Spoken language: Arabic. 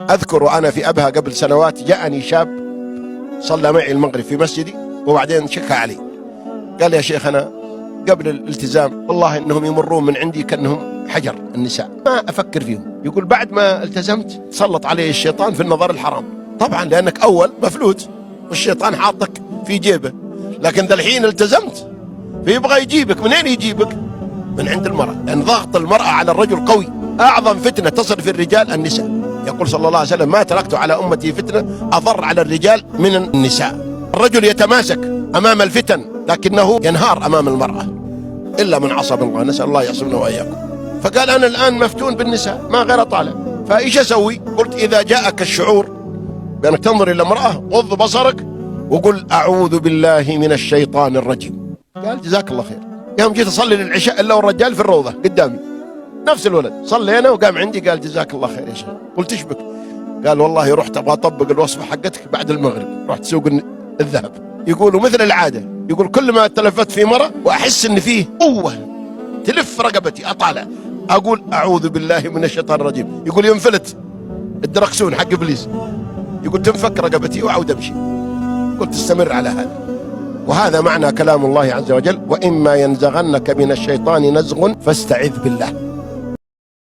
أذكر وأنا في أبها قبل سنوات جاءني شاب صلى معي المغرب في مسجدي وبعدين شكى علي، قال يا شيخ أنا قبل الالتزام والله إنهم يمرون من عندي كأنهم حجر النساء، ما أفكر فيهم. يقول بعد ما التزمت سلط علي الشيطان في النظر الحرام، طبعا لأنك أول مفلوت والشيطان حاطك في جيبه، لكن ذا الحين التزمت فيبغى يجيبك. منين يجيبك؟ من عند المرأة، لأن ضغط المرأة على الرجل قوي. أعظم فتنة تصل في الرجال النساء. يقول صلى الله عليه وسلم ما تركت على أمتي فتنة أضر على الرجال من النساء. الرجل يتماسك أمام الفتن لكنه ينهار أمام المرأة إلا من عصم الله، نسأل الله يعصمنا وإياكم. فقال أنا الآن مفتون بالنساء ما غير طالع، فإيش أسوي؟ قلت إذا جاءك الشعور بأنك تنظر إلى امرأة غض بصرك وقل أعوذ بالله من الشيطان الرجيم. قال جزاك الله خير. يوم جيت أصلي للعشاء إلا والرجال في الروضة قدامي، نفس الولد، صلينا وقام عندي قال جزاك الله خير يا شيخ. قلت ايش بك؟ قال والله رحت ابغى اطبق الوصفه حقتك بعد المغرب، رحت سوق الذهب. يقولوا مثل العاده، يقول كل ما تلفت في مره واحس ان فيه قوه تلف رقبتي اطالع اقول اعوذ بالله من الشيطان الرجيم. يقول ينفلت الدركسون حق ابليس، يقول تنفك رقبتي واعود امشي. قلت استمر على هذا. وهذا معنى كلام الله عز وجل: واما ينزغنك من الشيطان نزغ فاستعذ بالله.